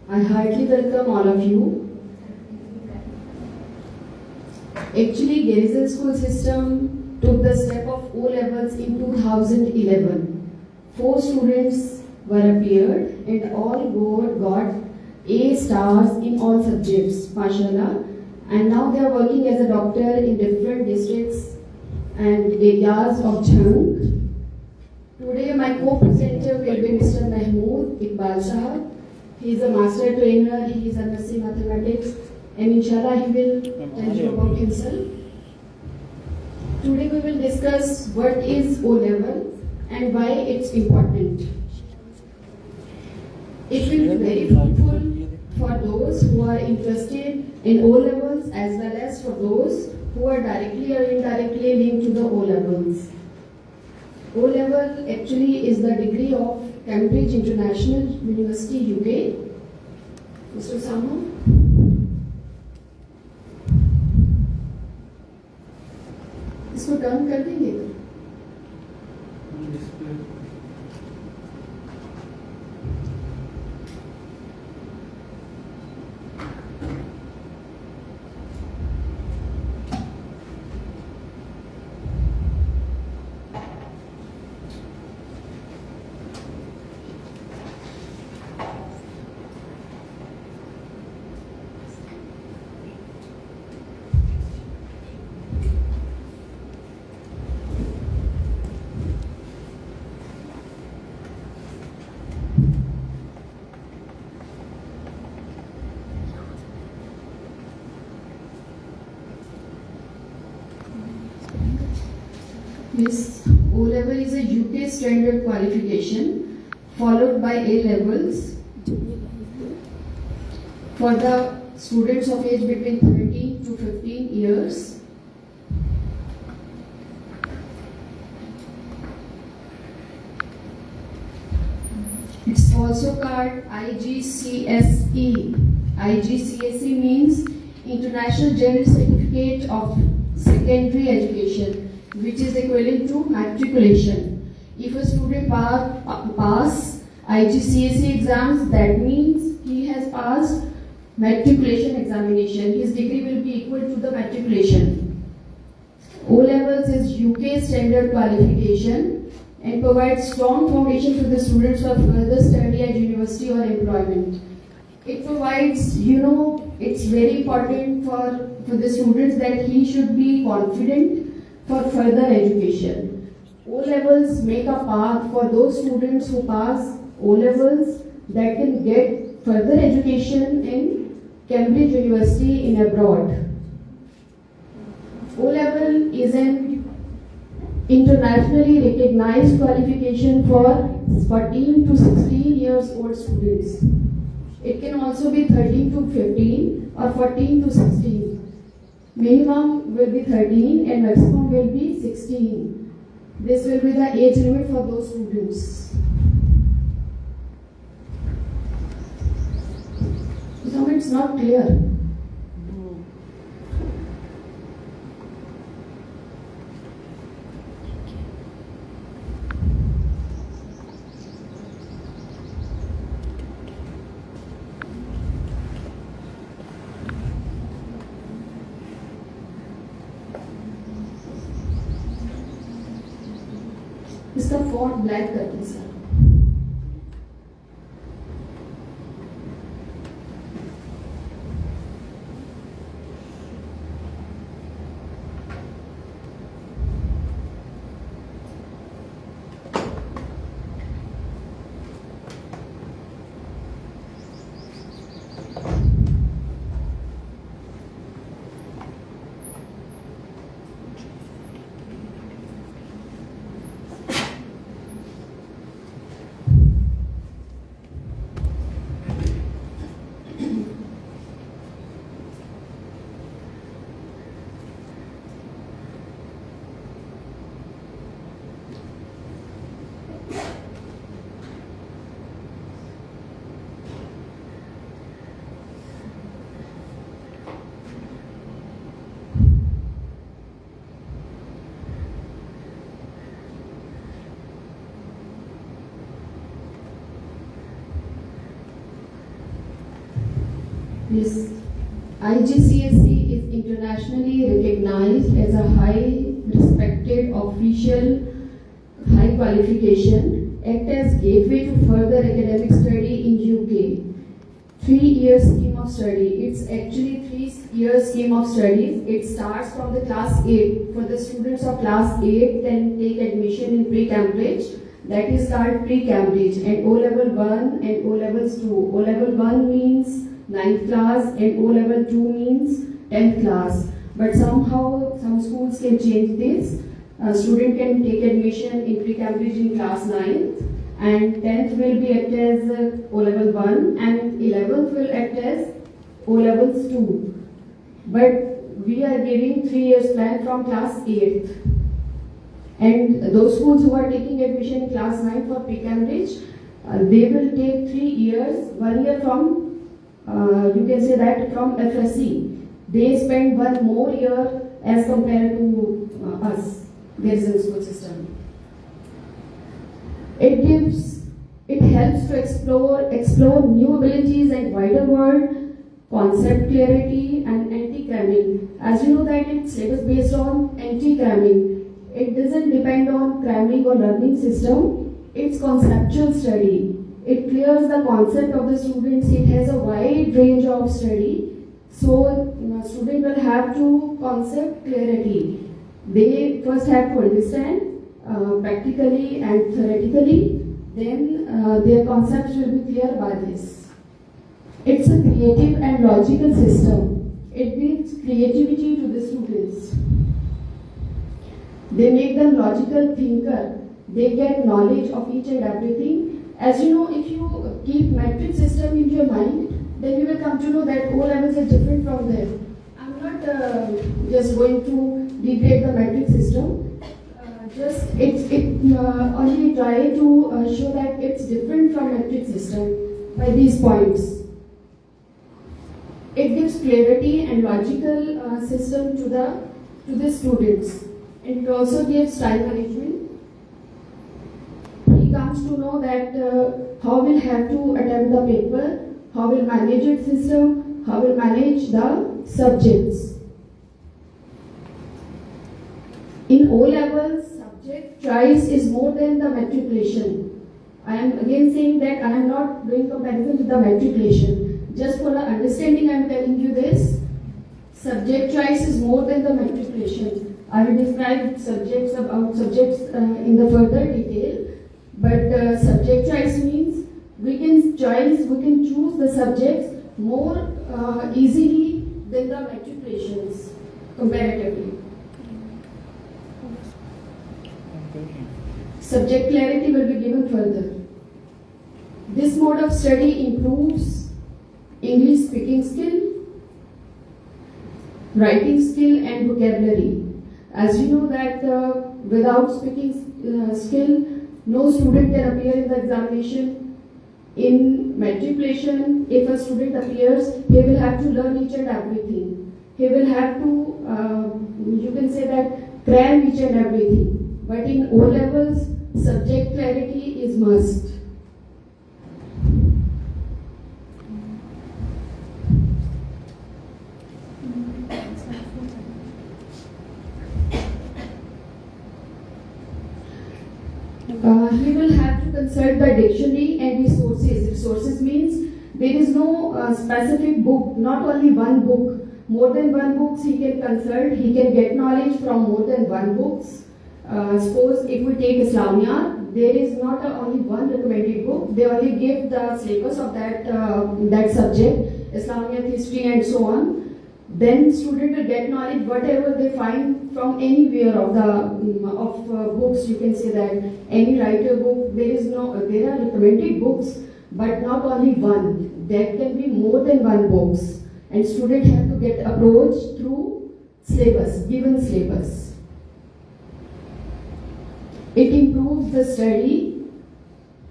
I heartily welcome all of you. Actually, Garrison school system took the step of O levels in 2011. 4 students were appeared and all got A stars in all subjects, mashallah. And now they are working as a doctor in different districts and areas of Jhang. Today my co-presenter will be Mr. Mahmood Iqbal Sahab. He is a master trainer, he is a MSc Mathematics, and inshallah he will tell you about himself. Today we will discuss what is O level and why it's important. It will be very fruitful for those who are interested in O levels as well as for those who are directly or indirectly linked to the O levels. O level actually is the degree of Cambridge International University UK. Mr. Sama? इसको turn कर देंगे Yes, O level is a UK standard qualification followed by A levels for the students of age between 13 to 15 years. It's also called IGCSE. IGCSE means International General Certificate of Secondary Education, which is equivalent to matriculation. If a student pass IGCSE exams, that means he has passed matriculation examination. His degree will be equal to the matriculation. O levels is UK standard qualification and provides strong foundation for the students for further study at university or employment. It provides, it's very important for the students that he should be confident for further education. O levels make a path for those students who pass O levels that can get further education in Cambridge University in abroad. O level is an internationally recognized qualification for 14 to 16 years old students. It can also be 13 to 15 or 14 to 16. Minimum will be 13 and maximum will be 16. This will be the age limit for those students. So it's not clear. इसका font black कर दें sir Yes. IGCSE is internationally recognized as a high respected official high qualification, act as gateway to further academic study in UK. 3-year scheme of study. It's actually 3-year scheme of studies. It starts from the class 8. For the students of class 8 can take admission in pre-Cambridge. That is called pre-Cambridge, and O-level 1 and O-levels 2. O-level 1 means 9th class and O-level 2 means 10th class. But somehow some schools can change this. A student can take admission in pre-Cambridge in class 9th, and 10th will be act as O-level 1 and 11th will act as O-levels 2. But we are giving 3 years plan from class 8th. And those schools who are taking admission in class 9 for pre-Cambridge, they will take 3 years, 1 year from, you can say that from FSC. They spend 1 more year as compared to us, Garrison school system. It helps to explore new abilities and wider world, concept clarity and anti-cramming. As you know that it's syllabus based on anti-cramming. It doesn't depend on cramming or learning system. It's conceptual study. It clears the concept of the students. It has a wide range of study. So student will have to concept clarity. They first have to understand practically and theoretically. Then their concepts will be clear by this. It's a creative and logical system. It gives creativity to the students. They make them logical thinker. They get knowledge of each and everything. As you know, if you keep metric system in your mind, then you will come to know that O levels are different from them. I'm not just going to degrade the metric system. Only try to show that it's different from metric system by these points. It gives clarity and logical system to the students. It also gives time management. He comes to know that how we'll have to attempt the paper, how we'll manage its system, how we'll manage the subjects. In O levels, subject choice is more than the matriculation. I am again saying that I am not doing comparison with the matriculation. Just for the understanding, I am telling you this. Subject choice is more than the matriculation. I will describe subjects in the further detail. But subject choice means we can choose the subjects more easily than the matriculations comparatively. Subject clarity will be given further. This mode of study improves English speaking skill, writing skill and vocabulary. As you know that without speaking skill, no student can appear in the examination. In matriculation, if a student appears, he will have to learn each and everything. He will have to, you can say that, cram each and everything. But in O levels, subject clarity is must. He will have to consult the dictionary and resources. Resources means there is no specific book, not only one book. More than one books he can consult. He can get knowledge from more than one books. Suppose if we take Islamia, there is not only one recommended book. They only give the syllabus of that subject, Islamic history and so on. Then student will get knowledge whatever they find from anywhere of books. You can say that any writer book. There are recommended books, but not only one. There can be more than one books, and student have to get approached through syllabus, given syllabus. It improves the study,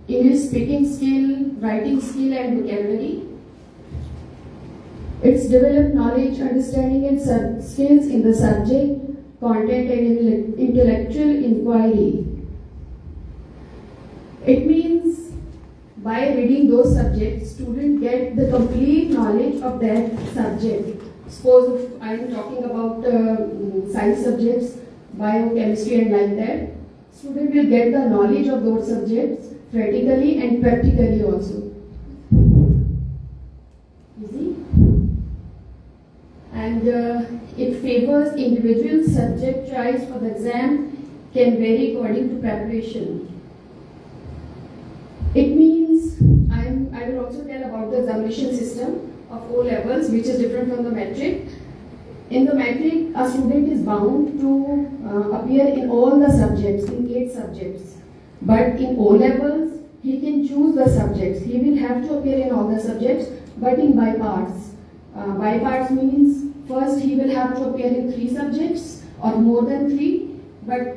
English speaking skill, writing skill and vocabulary. It's developed knowledge, understanding and skills in the subject, content and intellectual inquiry. It means By reading those subjects, students get the complete knowledge of that subject. Suppose if I am talking about science subjects, biochemistry and like that, student will get the knowledge of those subjects theoretically and practically also. Easy? And it favors individual subject choice for the exam can vary according to preparation. It means, I will also tell about the examination system of O levels, which is different from the metric. In the metric, a student is bound to appear in all the subjects, in 8 subjects. But in O levels, he can choose the subjects. He will have to appear in all the subjects, but in by parts. By parts means, first he will have to appear in 3 subjects or more than 3, but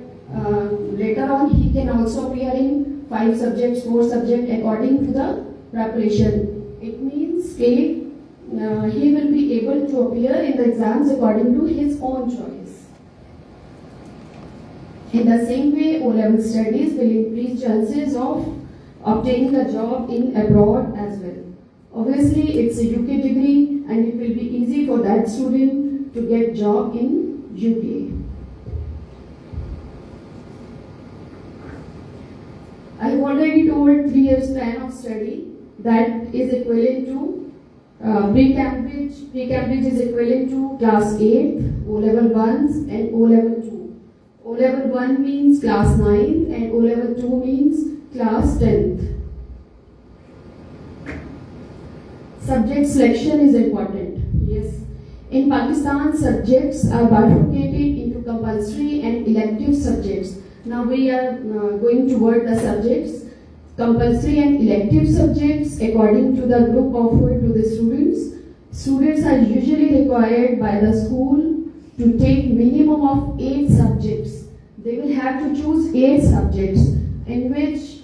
later on he can also appear in 5 subjects, 4 subjects according to the preparation. It means he will be able to appear in the exams according to his own choice. In the same way, O-level studies will increase chances of obtaining a job in abroad as well. Obviously, it's a UK degree and it will be easy for that student to get job in UK. I have already told 3 years plan of study that is equivalent to pre-Cambridge. Pre-Cambridge is equivalent to class 8, O-level 1s and O-level 2. O-level 1 means class 9th and O-level 2 means class 10th. Subject selection is important. Yes. In Pakistan, subjects are bifurcated into compulsory and elective subjects. Now we are going toward the subjects. Compulsory and elective subjects according to the group offered to the students. Students are usually required by the school to take minimum of 8 subjects. They will have to choose 8 subjects in which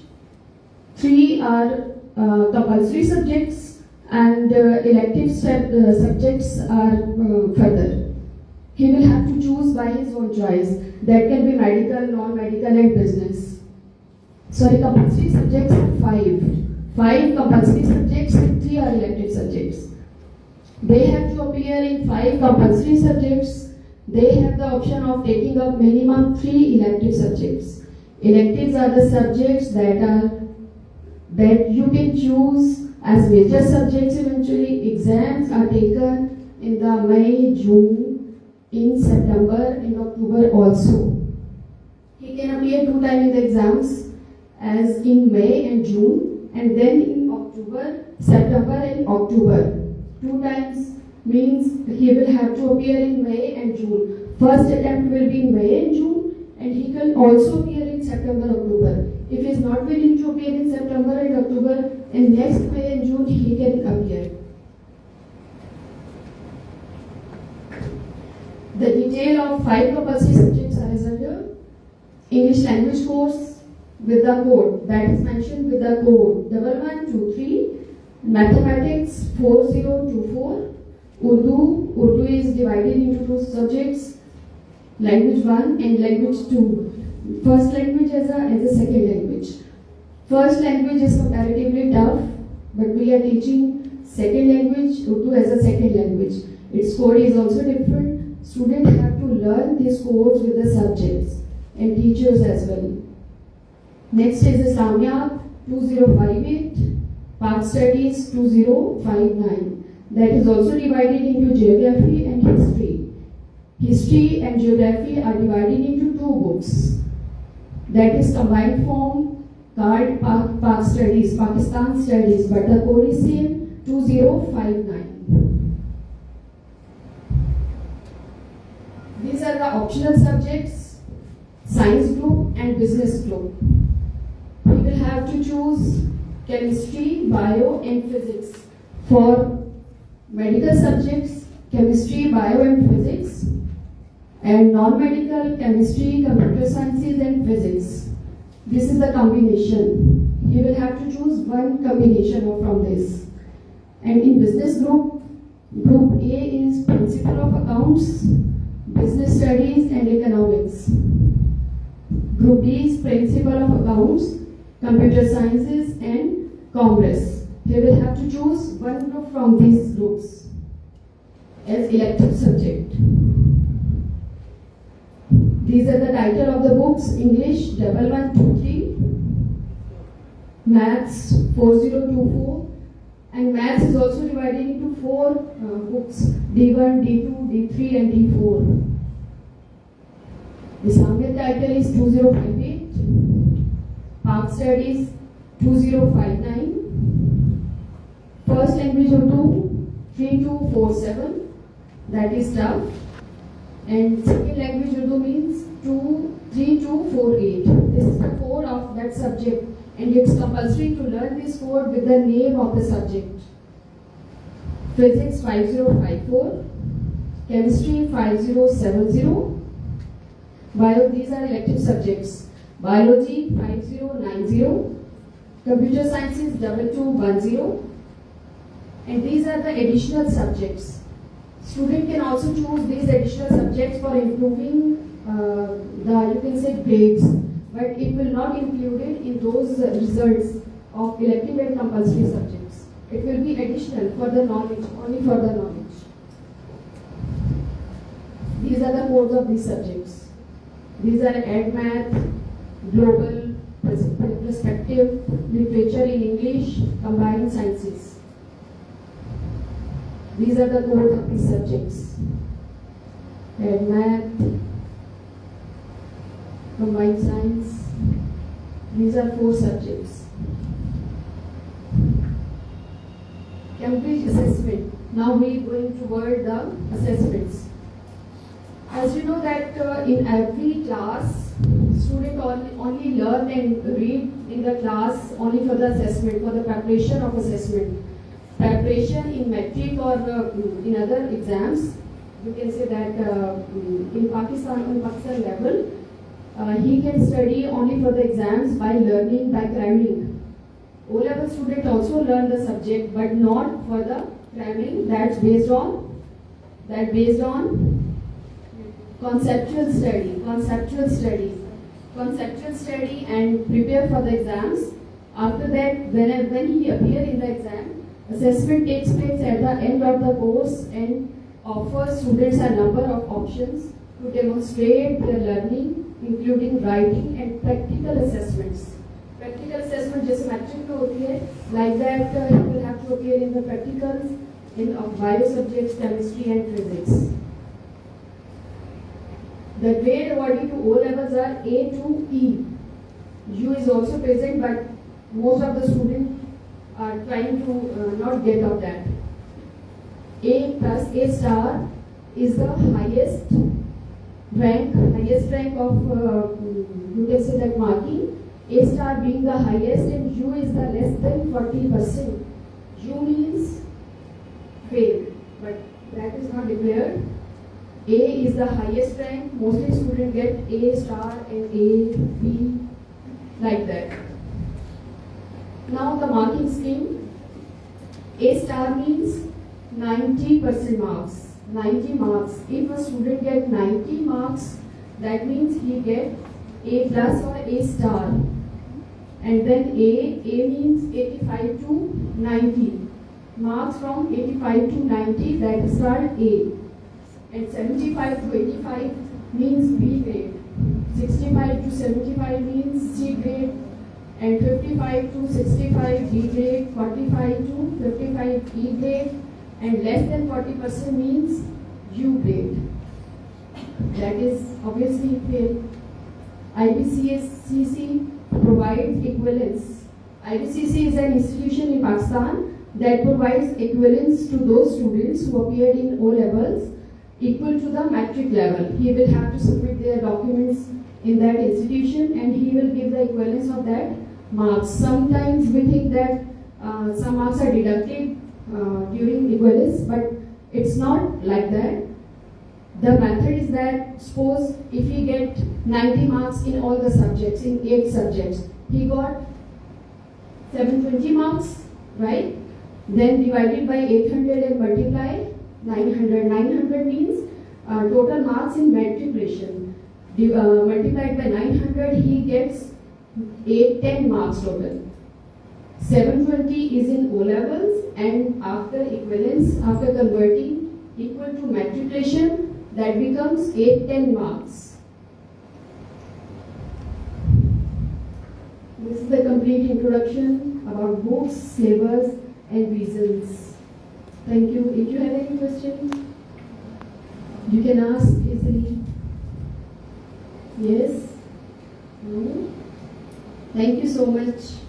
3 are compulsory subjects and elective subjects are further. He will have to choose by his own choice. That can be medical, non-medical and business. Sorry, compulsory subjects are 5. 5 compulsory subjects and 3 are elective subjects. They have to appear in 5 compulsory subjects. They have the option of taking up minimum 3 elective subjects. Electives are the subjects that you can choose as major subjects eventually. Exams are taken in the May, June, in September, in October also. He can appear 2 times in the exams as in May and June, and then in October, September and October. 2 times means he will have to appear in May and June. First attempt will be in May and June, and he can also appear in September, October. If he is not willing to appear in September and October, in next May and June he can appear. The detail of 5 compulsory subjects are as under. English language course with the code, that is mentioned with the code 1123. Mathematics 4024. Urdu is divided into 2 subjects, language 1 and language 2. First language as a second language. First language is comparatively tough, but we are teaching second language, Urdu as a second language. Its code is also different. Students have to learn these codes with the subjects and teachers as well. Next is Islamiyat 2058, Pak Studies 2059. That is also divided into geography and history. History and geography are divided into 2 books. That is combined form called Pak Studies, Pakistan Studies, but the code is same 2059. These are the optional subjects, science group and business group. We will have to choose chemistry, bio and physics. For medical subjects, chemistry, bio and physics, and non-medical, chemistry, computer sciences and physics. This is the combination. You will have to choose one combination from this. And in business group, group A is principle of accounts, business studies and economics. Group B is principle of accounts, computer sciences and Commerce. He will have to choose one group from these groups as elective subject. These are the title of the books: English 1123, Maths 4024, and Maths is also divided into 4 books: D1, D2, D3 and D4. Islamic title is 2058, Park Studies 2059, First Language Urdu 3247, that is tough, and Second Language Urdu means 3248. This is the code of that subject, and it's compulsory to learn this code with the name of the subject. Physics 5054, Chemistry 5070, these are elective subjects. Biology 5090, Computer Sciences 2210, and these are the additional subjects. Student can also choose these additional subjects for improving you can say grades, but it will not included in those results of elective and compulsory subjects. It will be additional for the knowledge, only for the knowledge. These are the codes of these subjects. These are Ed Math, Global, Perspective, Literature in English, Combined Sciences. These are the codes of these subjects. Ed Math, Combined Science. These are 4 subjects. Cambridge Assessment. Now we are going toward the assessments. As you know that in every class, student only learn and read in the class only for the assessment, for the preparation of assessment. Preparation in metric or in other exams, you can say that in Pakistan level, he can study only for the exams by learning, by cramming. O-level student also learn the subject, but not for the cramming. That's based on conceptual study and prepare for the exams. After that, when he appear in the exam, assessment takes place at the end of the course and offers students a number of options to demonstrate their learning, including writing and practical assessments. Practical assessment जैसे matric में होती है, like that you will have to appear in the practicals in of bio subjects, chemistry and physics. The grade awarded to O levels are A to E. U is also present, but most of the students are trying to not get of that. A plus A star is the highest rank of you can say that marking. A star being the highest and U is the less than 40%. U means fail, but that is not declared. A is the highest rank. Mostly students get A star and A, B, like that. Now the marking scheme. A star means 90% marks. 90 marks. If a student get 90 marks, that means he get A plus or A star. And then A means 85 to 90. Marks from 85 to 90, that is called A. And 75 to 85 means B grade. 65 to 75 means C grade. And 55 to 65 D grade. 45 to 55 E grade. And less than 40% means U grade. That is obviously fail. IBCC provides equivalence. IBCC is an institution in Pakistan that provides equivalence to those students who appeared in O levels equal to the matric level. He will have to submit their documents in that institution and he will give the equivalence of that marks. Sometimes we think that some marks are deducted during equivalence, but it's not like that. The method is that suppose if he get 90 marks in all the subjects, in 8 subjects, he got 720 marks, right? Then divided by 800 and multiply 900. 900 means total marks in matriculation. Multiplied by 900, he gets 10 marks total. 720 is in O levels, and after equivalence, after converting equal to matriculation, that becomes 810 marks. This is the complete introduction about books, syllabus, and reasons. Thank you. If you have any questions, you can ask easily. Yes? No? Thank you so much.